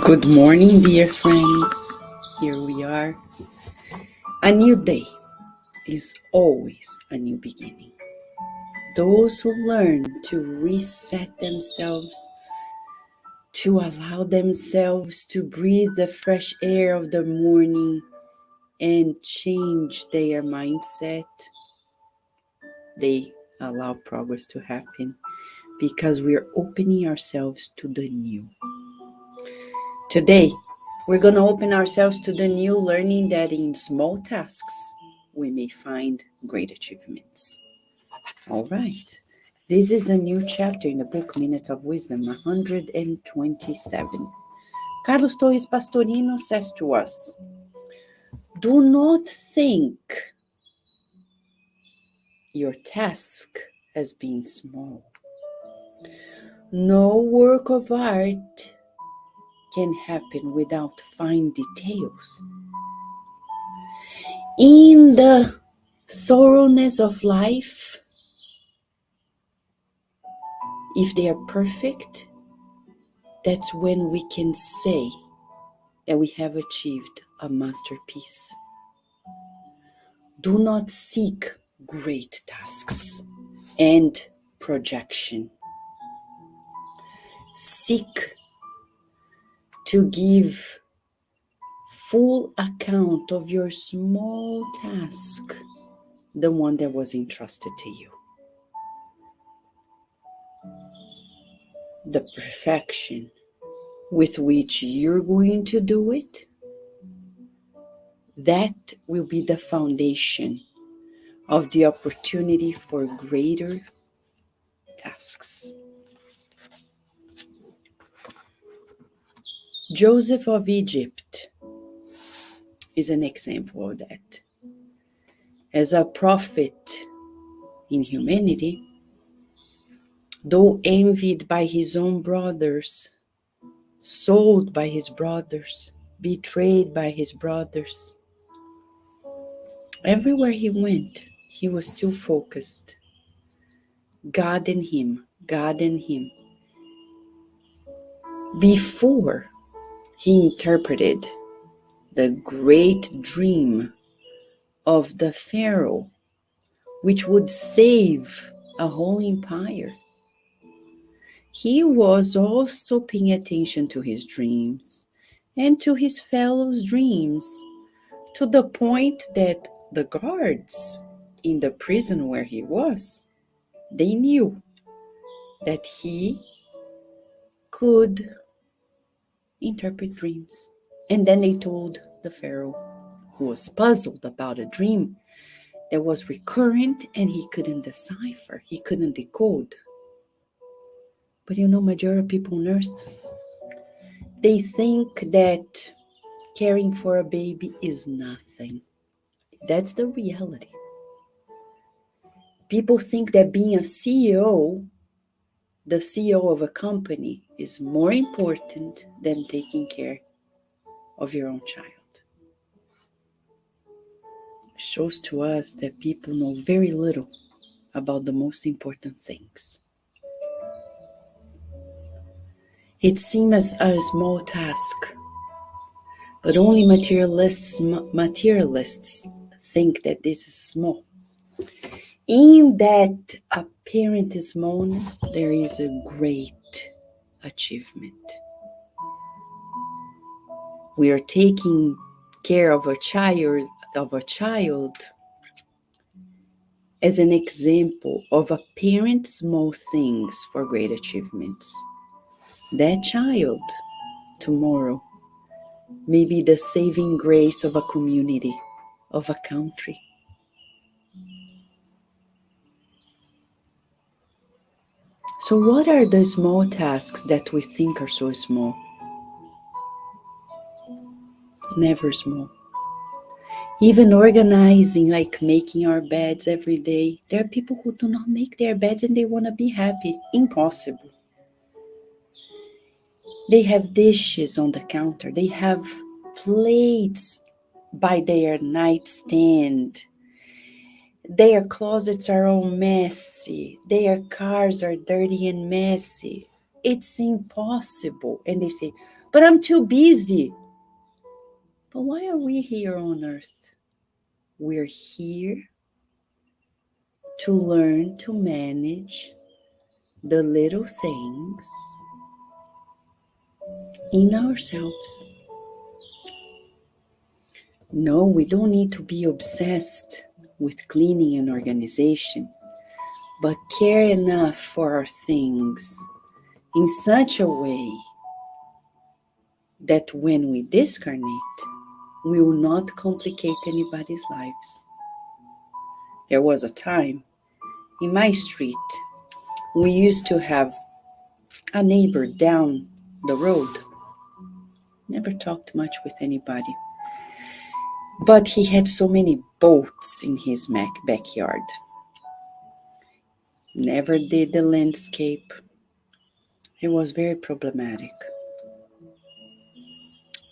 Good morning, dear friends. Here we are. A new day is always a new beginning. Those who learn to reset themselves, to allow themselves to breathe the fresh air of the morning and change their mindset, they allow progress to happen because we are opening ourselves to the new. Today, we're going to open ourselves to the new, learning that in small tasks, we may find great achievements. All right. This is a new chapter in the book Minutes of Wisdom, 127. Carlos Torres Pastorino says to us, do not think your task as being small. No work of art can happen without fine details. In the thoroughness of life, if they are perfect, that's when we can say that we have achieved a masterpiece. Do not seek great tasks and projection. Seek to give full account of your small task, the one that was entrusted to you. The perfection with which you're going to do it, that will be the foundation of the opportunity for greater tasks. Joseph of Egypt is an example of that. As a prophet in humanity, though envied by his own brothers, sold by his brothers, betrayed by his brothers, everywhere he went, he was still focused. God in him, God in him. Before he interpreted the great dream of the Pharaoh, which would save a whole empire, he was also paying attention to his dreams and to his fellows' dreams, to the point that the guards in the prison where he was, they knew that he could interpret dreams. And then they told the Pharaoh, who was puzzled about a dream that was recurrent and he couldn't decipher, he couldn't decode. But majority of people on earth, they think that caring for a baby is nothing. That's the reality. People think that being a CEO, the CEO of a company, is more important than taking care of your own child. It shows to us that people know very little about the most important things. It seems a small task, but only materialists think that this is small. In that apparent smallness, there is a great achievement. We are taking care of a child as an example of apparent small things for great achievements. That child tomorrow may be the saving grace of a community, of a country. So what are the small tasks that we think are so small? Never small. Even organizing, like making our beds every day. There are people who do not make their beds and they want to be happy. Impossible. They have dishes on the counter. They have plates by their nightstand. Their closets are all messy. Their cars are dirty and messy. it's impossible. And they say, but I'm too busy. But why are we here on earth? We're here to learn to manage the little things in ourselves. No, we don't need to be obsessed with cleaning and organization, but care enough for our things in such a way that when we discarnate, we will not complicate anybody's lives. There was a time in my street, we used to have a neighbor down the road, never talked much with anybody, but he had so many boats in his backyard. Never did the landscape. It was very problematic.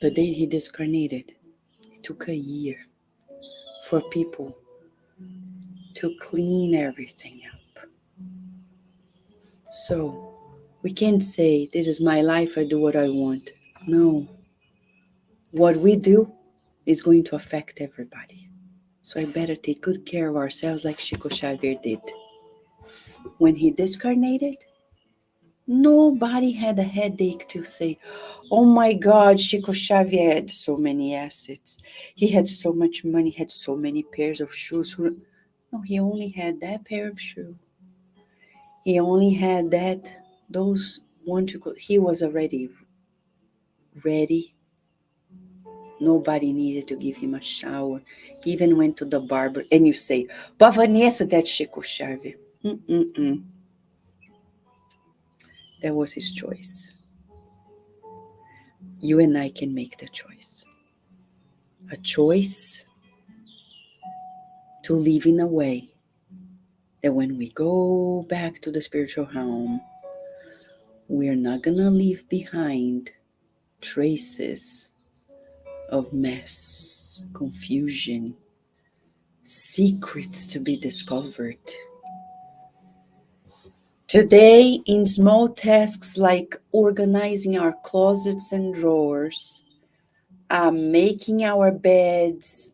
The day he discarnated, it took a year for people to clean everything up. So we can't say, this is my life, I do what I want. No. What we do is going to affect everybody. So I better take good care of ourselves like Chico Xavier did. When he discarnated, nobody had a headache to say, oh my God, Chico Xavier had so many assets. He had so much money, had so many pairs of shoes. No, he only had that pair of shoes. He only had those one to go. He was already ready. Nobody needed to give him a shower. He even went to the barber. And you say, but Vanessa, that's Chico Xavier. That was his choice. You and I can make the choice. A choice to live in a way that when we go back to the spiritual home, we're not going to leave behind traces of mess, confusion, secrets to be discovered. Today, in small tasks like organizing our closets and drawers, making our beds,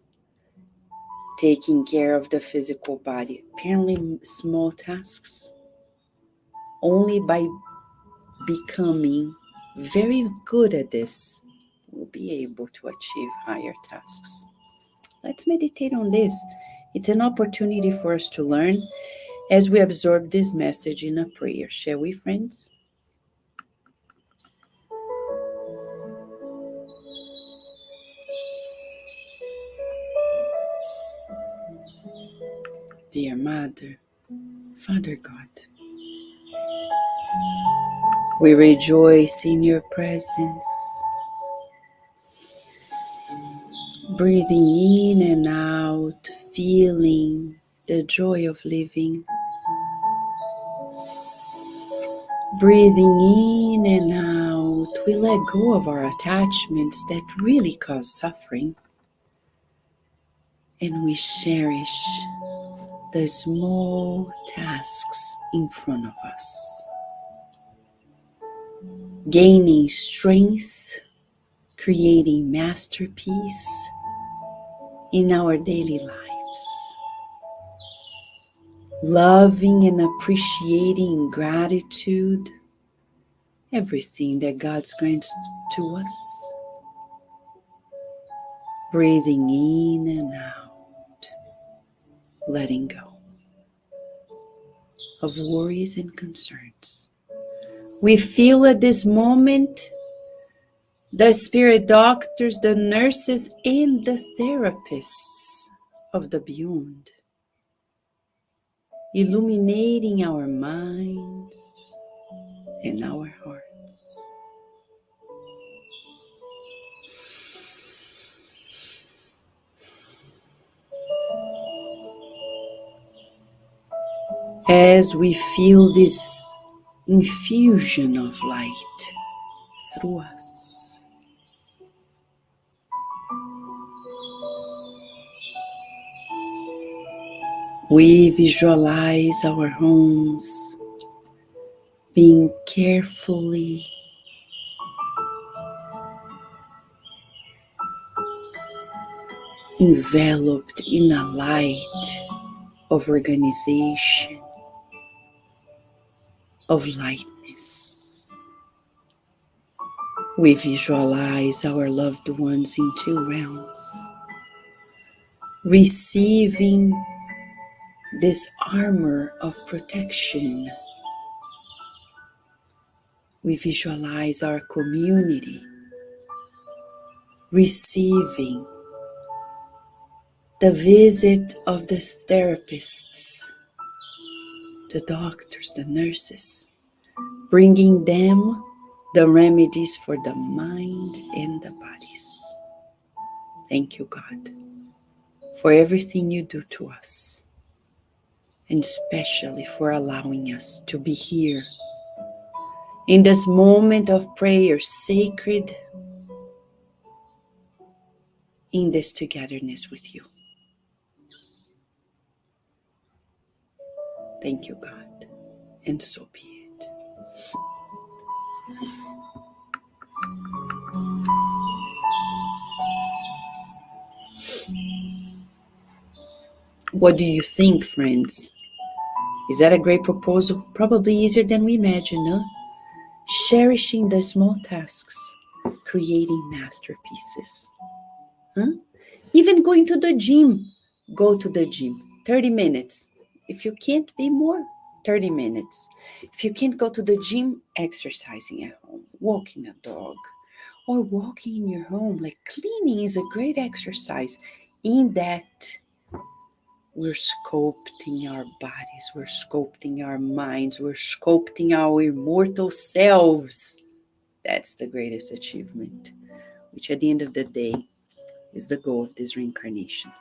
taking care of the physical body, apparently small tasks, only by becoming very good at this, we'll be able to achieve higher tasks. Let's meditate on this. It's an opportunity for us to learn as we absorb this message in a prayer. Shall we, friends? Dear Mother, Father God, we rejoice in your presence, breathing in and out, feeling the joy of living, breathing in and out, we let go of our attachments that really cause suffering, and we cherish the small tasks in front of us, gaining strength, creating masterpiece in our daily lives, loving and appreciating gratitude everything that God grants to us, breathing in and out, letting go of worries and concerns. We feel at this moment the spirit doctors, the nurses, and the therapists of the beyond, illuminating our minds and our hearts. As we feel this infusion of light through us, we visualize our homes being carefully enveloped in a light of organization, of lightness. We visualize our loved ones in two realms, receiving this armor of protection. We visualize our community receiving the visit of the therapists, the doctors, the nurses, bringing them the remedies for the mind and the bodies. Thank you, God, for everything you do to us, and especially for allowing us to be here in this moment of prayer, sacred in this togetherness with you. Thank you, God, and so be it. What do you think, friends? Is that a great proposal? Probably easier than we imagine, huh? Cherishing the small tasks, creating masterpieces. Huh? Even going to the gym. Go to the gym. 30 minutes. If you can't be more, 30 minutes. If you can't go to the gym, exercising at home, walking a dog, or walking in your home. Like cleaning is a great exercise in that we're sculpting our bodies, we're sculpting our minds, we're sculpting our immortal selves. That's the greatest achievement, which at the end of the day is the goal of this reincarnation.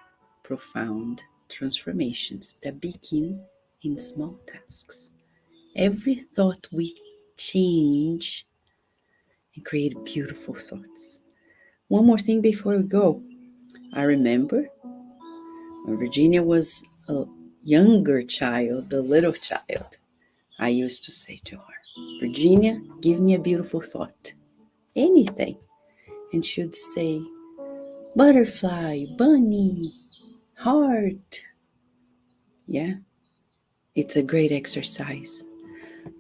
Profound transformations that begin in small tasks. Every thought we change and create beautiful thoughts. One more thing before we go. I remember when Virginia was a younger child, a little child, I used to say to her, Virginia, give me a beautiful thought. Anything. And she would say, butterfly, bunny, heart. Yeah, it's a great exercise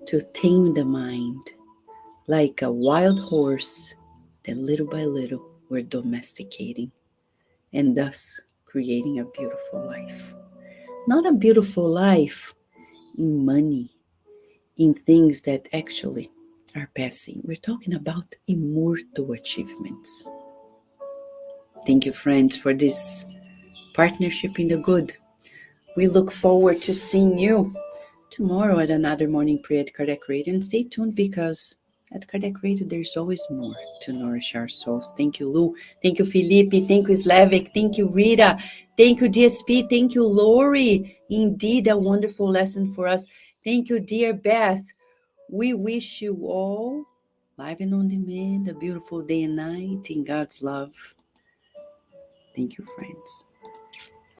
to tame the mind like a wild horse that little by little we're domesticating and thus creating a beautiful life. Not a beautiful life in money, in things that actually are passing. We're talking about immortal achievements. Thank you, friends, for this partnership in the good. We look forward to seeing you tomorrow at another morning prayer at Kardec Radio. And stay tuned because at Kardec Radio, there's always more to nourish our souls. Thank you, Lou. Thank you, Felipe. Thank you, Slavik. Thank you, Rita. Thank you, DSP. Thank you, Lori. Indeed, a wonderful lesson for us. Thank you, dear Beth. We wish you all, live and on demand, a beautiful day and night in God's love. Thank you, friends.